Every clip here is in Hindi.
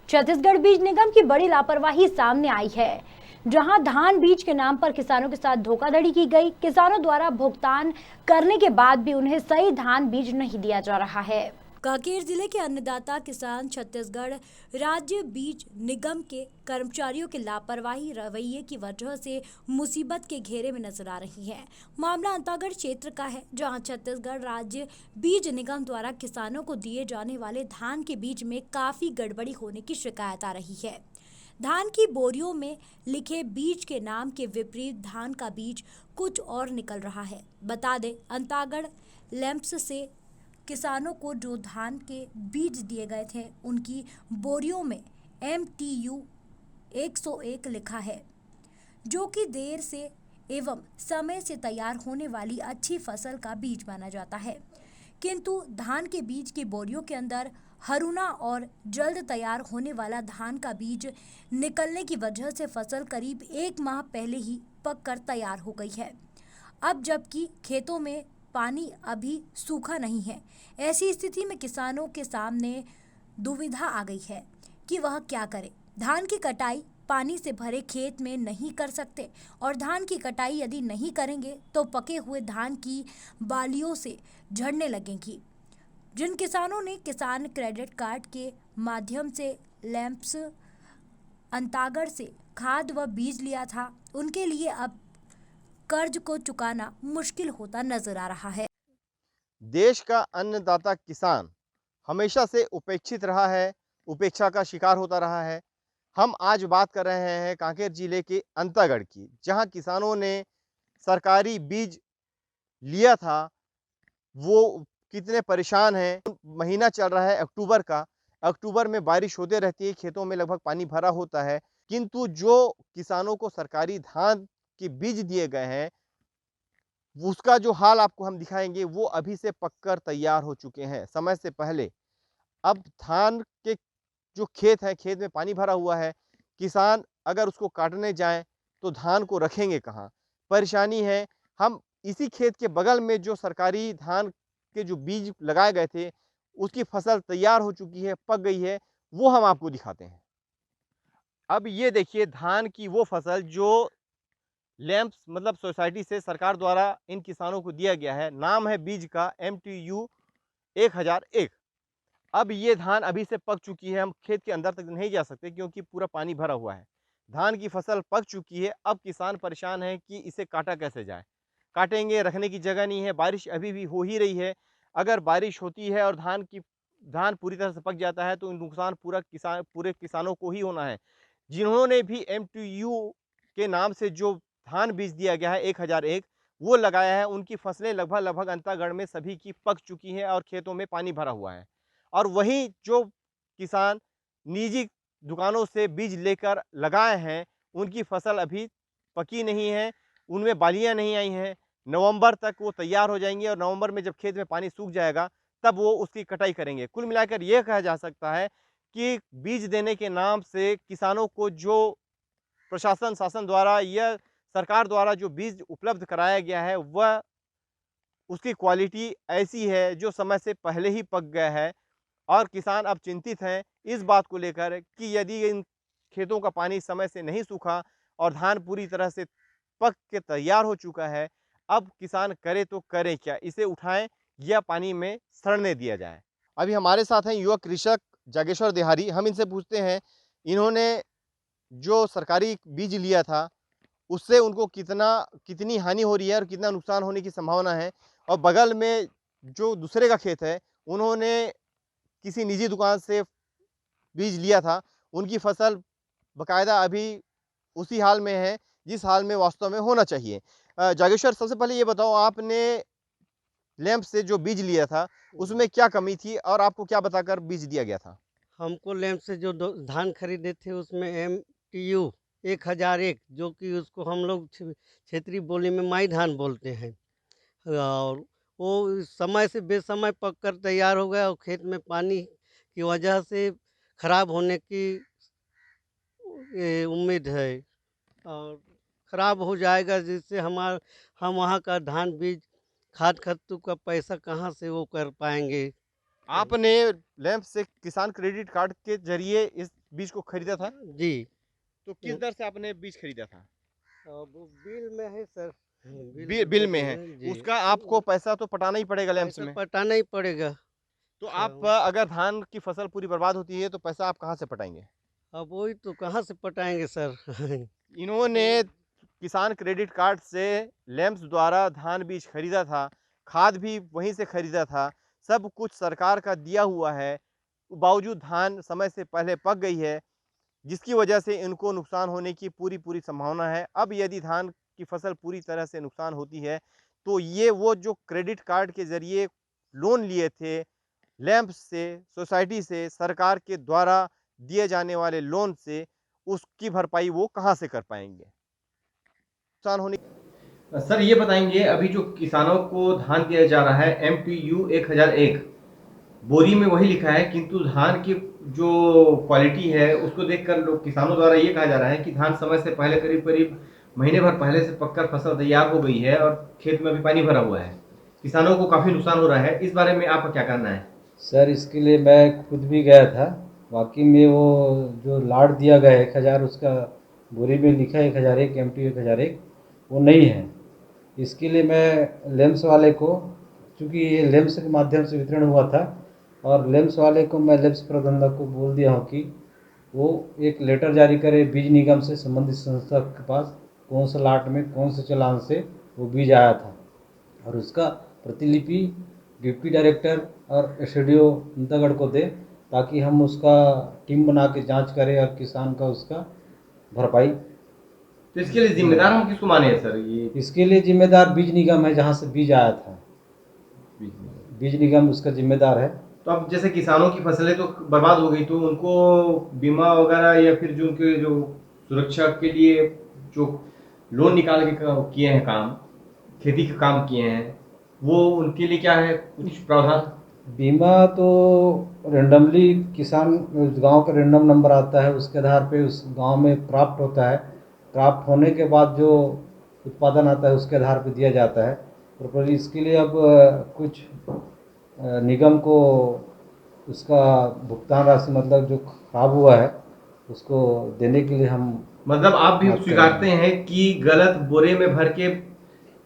छत्तीसगढ़ बीज निगम की बड़ी लापरवाही सामने आई है, जहां धान बीज के नाम पर किसानों के साथ धोखाधड़ी की गई। किसानों द्वारा भुगतान करने के बाद भी उन्हें सही धान बीज नहीं दिया जा रहा है। कांकेर जिले के अन्नदाता किसान छत्तीसगढ़ राज्य बीज निगम के कर्मचारियों के लापरवाही रवैये की वजह से मुसीबत के घेरे में नजर आ रही है। मामला अंतागढ़ क्षेत्र का है, जहां छत्तीसगढ़ राज्य बीज निगम द्वारा किसानों को दिए जाने वाले धान के बीज में काफी गड़बड़ी होने की शिकायत आ रही है। धान की बोरियों में लिखे बीज के नाम के विपरीत धान का बीज कुछ और निकल रहा है। बता दें, अंतागढ़ लैंप्स से किसानों को जो धान के बीज दिए गए थे, उनकी बोरियों में MTU 101 लिखा है, जो कि देर से एवं समय से तैयार होने वाली अच्छी फसल का बीज माना जाता है। किंतु धान के बीज की बोरियों के अंदर हरुना और जल्द तैयार होने वाला धान का बीज निकलने की वजह से फसल करीब 1 माह पहले ही पककर तैयार हो गई है। अब जबकि खेतों में पानी अभी सूखा नहीं है, ऐसी स्थिति में किसानों के सामने दुविधा आ गई है कि वह क्या करें। धान की कटाई पानी से भरे खेत में नहीं कर सकते, और धान की कटाई यदि नहीं करेंगे तो पके हुए धान की बालियों से झड़ने लगेंगी। जिन किसानों ने किसान क्रेडिट कार्ड के माध्यम से लैंप्स अंतागढ़ से खाद व बीज लिया था, उनके लिए अब कर्ज को चुकाना मुश्किल होता नजर आ रहा है। देश का अन्नदाता किसान हमेशा से उपेक्षित रहा है, उपेक्षा का शिकार होता रहा है। हम आज बात कर रहे हैं कांकेर जिले के अंतागढ़ की, जहां किसानों ने सरकारी बीज लिया था। वो कितने परेशान हैं। महीना चल रहा है अक्टूबर का। अक्टूबर में बारिश होते रहती है, खेतों में लगभग पानी भरा होता है, किंतु जो किसानों को सरकारी धान के बीज दिए गए हैं, उसका जो हाल आपको हम दिखाएंगे, वो अभी से पककर तैयार हो चुके हैं समय से पहले। अब धान के जो खेत है, खेत में पानी भरा हुआ है, किसान अगर उसको काटने जाएं तो धान को रखेंगे कहाँ, परेशानी है। हम इसी खेत के बगल में जो सरकारी धान के जो बीज लगाए गए थे, उसकी फसल तैयार हो चुकी है, पक गई है, वो हम आपको दिखाते हैं। अब ये देखिए धान की वो फसल जो लैंप्स मतलब सोसाइटी से सरकार द्वारा इन किसानों को दिया गया है। नाम है बीज का MTU 1001। अब ये धान अभी से पक चुकी है, हम खेत के अंदर तक नहीं जा सकते क्योंकि पूरा पानी भरा हुआ है। धान की फसल पक चुकी है। अब किसान परेशान है कि इसे काटा कैसे जाए। काटेंगे, रखने की जगह नहीं है, बारिश अभी भी हो ही रही है। अगर बारिश होती है और धान पूरी तरह से पक जाता है तो नुकसान पूरे किसानों को ही होना है। जिन्होंने भी MTU के नाम से जो धान बीज दिया गया है 1001, वो लगाया है, उनकी फसलें लगभग अंतागढ़ में सभी की पक चुकी हैं और खेतों में पानी भरा हुआ है। और वहीं जो किसान निजी दुकानों से बीज लेकर लगाए हैं, उनकी फसल अभी पकी नहीं है, उनमें बालियां नहीं आई हैं। नवंबर तक वो तैयार हो जाएंगे और नवंबर में जब खेत में पानी सूख जाएगा तब वो उसकी कटाई करेंगे। कुल मिलाकर ये कहा जा सकता है कि बीज देने के नाम से किसानों को जो प्रशासन शासन द्वारा या सरकार द्वारा जो बीज उपलब्ध कराया गया है, वह उसकी क्वालिटी ऐसी है जो समय से पहले ही पक गया है। और किसान अब चिंतित हैं इस बात को लेकर कि यदि इन खेतों का पानी समय से नहीं सूखा और धान पूरी तरह से पक के तैयार हो चुका है, अब किसान करे तो करे क्या, इसे उठाएं या पानी में सड़ने दिया जाए। अभी हमारे साथ हैं युवा कृषक जागेश्वर देहारी। हम इनसे पूछते हैं, इन्होंने जो सरकारी बीज लिया था उससे उनको कितनी हानि हो रही है और कितना नुकसान होने की संभावना है। और बगल में जो दूसरे का खेत है, उन्होंने किसी निजी दुकान से बीज लिया था, उनकी फसल बकायदा अभी उसी हाल में है जिस हाल में वास्तव में होना चाहिए। जागेश्वर, सबसे पहले ये बताओ, आपने लैंप से जो बीज लिया था उसमें क्या कमी थी और आपको क्या बताकर बीज दिया गया था? हमको लैंप से जो धान खरीदे थे उसमें MTU 1001, जो कि उसको हम लोग क्षेत्रीय बोली में माई धान बोलते हैं, और वो समय से बेसमय पक कर तैयार हो गया और खेत में पानी की वजह से खराब होने की उम्मीद है, और ख़राब हो जाएगा, जिससे हम वहाँ का धान बीज खाद खत्तू का पैसा कहाँ से वो कर पाएंगे। आपने लैंप से किसान क्रेडिट कार्ड के जरिए इस बीज को खरीदा था? जी। तो किस दर से आपने बीज खरीदा था? वो बिल में है सर। बिल में है। जी। उसका आपको पैसा तो पटाना ही पड़ेगा लैंप्स पैसा में। पटाना ही पड़ेगा। तो अच्छा, आप अगर धान की फसल पूरी बर्बाद होती है तो पैसा आप कहाँ से पटाएंगे? अब वही तो कहाँ से पटाएंगे सर। इन्होंने किसान क्रेडिट कार्ड से लैंप्स द्वारा धान बीज खरीदा था, खाद भी वहीं से खरीदा था, सब कुछ सरकार का दिया हुआ है, बावजूद धान समय से पहले पक गई है, जिसकी वजह से इनको नुकसान होने की पूरी पूरी संभावना है। अब यदि धान की फसल पूरी तरह से नुकसान होती है तो ये वो जो क्रेडिट कार्ड के जरिए लोन लिए थे लैंप्स से, सोसाइटी से, सरकार के द्वारा दिए जाने वाले लोन से, उसकी भरपाई वो कहाँ से कर पाएंगे? नुकसान होने सर ये बताएंगे, अभी जो किसानों को धान दिया जा रहा है MTU 1001, बोरी में वही लिखा है, किंतु धान की जो क्वालिटी है उसको देखकर लोग किसानों द्वारा ये कहा जा रहा है कि धान समय से पहले करीब करीब महीने भर पहले से पककर फसल तैयार हो गई है और खेत में भी पानी भरा हुआ है, किसानों को काफी नुकसान हो रहा है। इस बारे में आपका क्या कहना है? सर इसके लिए मैं खुद भी गया था। वाकई में वो जो लाट दिया गया है 1000, उसका बोरी में लिखा है 1001 MTU 1001, वो नहीं है। इसके लिए मैं लेम्स वाले को, चूँकि ये लेम्स के माध्यम से वितरण हुआ था, और लेम्स वाले को मैं लेम्स प्रबंधक को बोल दिया हूँ कि वो एक लेटर जारी करे बीज निगम से संबंधित संस्था के पास, कौन सा लाट में कौन से चालान से वो बीज आया था, और उसका प्रतिलिपि डिप्टी डायरेक्टर और SDO अंतागढ़ को दे, ताकि हम उसका टीम बना के जांच करें और किसान का उसका भरपाई। तो इसके लिए जिम्मेदार हम किसको माने हैं सर? ये इसके लिए जिम्मेदार बीज निगम है, जहाँ से बीज आया था, बीज निगम उसका जिम्मेदार है। तो अब जैसे किसानों की फसलें तो बर्बाद हो गई, तो उनको बीमा वगैरह या फिर जो उनके जो सुरक्षा के लिए जो लोन निकाल के किए हैं काम, खेती के काम किए हैं, वो उनके लिए क्या है कुछ प्रावधान? बीमा तो रेंडमली किसान, गांव का रेंडम नंबर आता है, उसके आधार पे उस गांव में प्राप्त होता है। प्राप्त होने के बाद जो उत्पादन आता है उसके आधार पे दिया जाता है। और इसके लिए अब कुछ निगम को उसका भुगतान राशि, मतलब जो खराब हुआ है उसको देने के लिए हम, मतलब आप भी बात स्वीकारते हैं कि गलत बोरे में भर के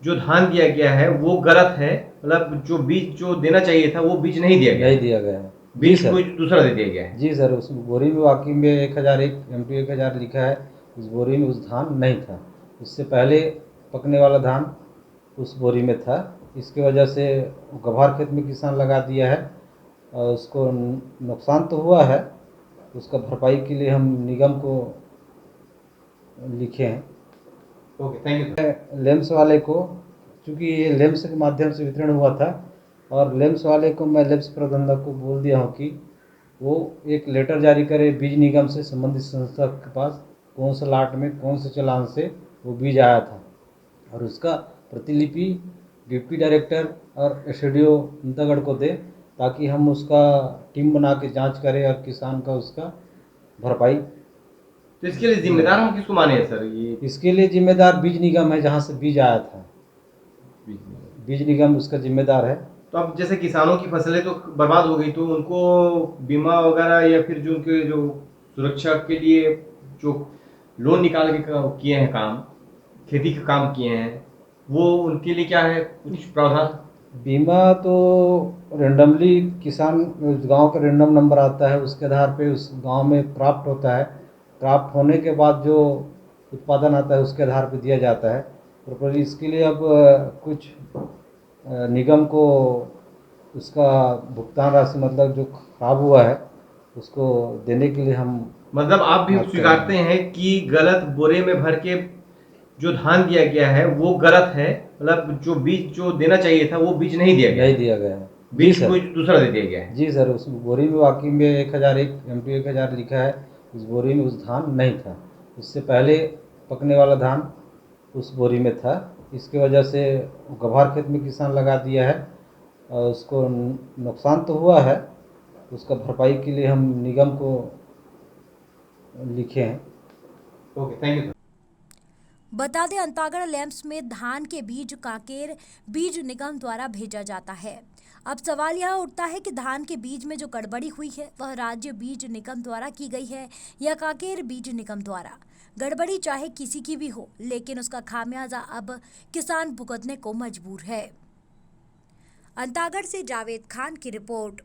जो धान दिया गया है वो गलत है, मतलब जो बीज जो देना चाहिए था वो बीज नहीं दिया गया, नहीं दिया गया है। बीज जी सर, कोई दूसरा दे दिया गया है। जी सर, उस बोरी में वाकई में 1001 MTU 1000 लिखा है, उस बोरी में उस धान नहीं था। उससे पहले पकने वाला धान उस बोरी में था। इसकी वजह से गभार खेत में किसान लगा दिया है और उसको नुकसान तो हुआ है। उसका भरपाई के लिए हम निगम को लिखे हैं। Okay, thank you. लेम्स वाले को, चूँकि ये लेम्स के माध्यम से वितरण हुआ था, और लेम्स वाले को मैं लेम्स प्रबंधक को बोल दिया हूँ कि वो एक लेटर जारी करे बीज निगम से संबंधित संस्था के पास, कौन सा लाट में कौन से चालान से वो बीज आया था, और उसका प्रतिलिपि डिप्टी डायरेक्टर और SDO अंतागढ़ को दे, ताकि हम उसका टीम बना के जांच करें और किसान का उसका भरपाई। तो इसके लिए जिम्मेदार हम किसको माने हैं सर? ये इसके लिए जिम्मेदार बीज निगम है, जहाँ से बीज आया था, बीज निगम उसका जिम्मेदार है। तो अब जैसे किसानों की फसलें तो बर्बाद हो गई, तो उनको बीमा वगैरह या फिर जो उनके जो सुरक्षा के लिए जो लोन निकाल के किए हैं काम, खेती के काम किए हैं, वो उनके लिए क्या है कुछ प्रावधान? बीमा तो रेंडमली किसान, गांव का रेंडम नंबर आता है, उसके आधार पे उस गांव में प्राप्त होता है। प्राप्त होने के बाद जो उत्पादन आता है उसके आधार पे दिया जाता है। और इसके लिए अब कुछ निगम को उसका भुगतान राशि, मतलब जो खराब हुआ है उसको देने के लिए हम, मतलब आप भी बात स्वीकारते हैं कि गलत बोरे में भर के जो धान दिया गया है वो गलत है, मतलब जो बीज जो देना चाहिए था वो बीज नहीं दिया गया, नहीं दिया गया है। जी बीज सर, कोई दूसरा दे दिया गया है। जी सर, उस बोरी में वाकई में 1001 MTU 1000 लिखा है, उस बोरी में उस धान नहीं था। उससे पहले पकने वाला धान उस बोरी में था। इसकी वजह से गभार खेत में किसान लगा दिया है और उसको नुकसान तो हुआ है। उसका भरपाई के लिए हम निगम को लिखे हैं। Okay, thank you. बता दें, अंतागढ़ लैंप्स में धान के बीज कांकेर बीज निगम द्वारा भेजा जाता है। अब सवाल यह उठता है कि धान के बीज में जो गड़बड़ी हुई है वह राज्य बीज निगम द्वारा की गई है या कांकेर बीज निगम द्वारा। गड़बड़ी चाहे किसी की भी हो, लेकिन उसका खामियाजा अब किसान भुगतने को मजबूर है। अंतागढ़ से जावेद खान की रिपोर्ट।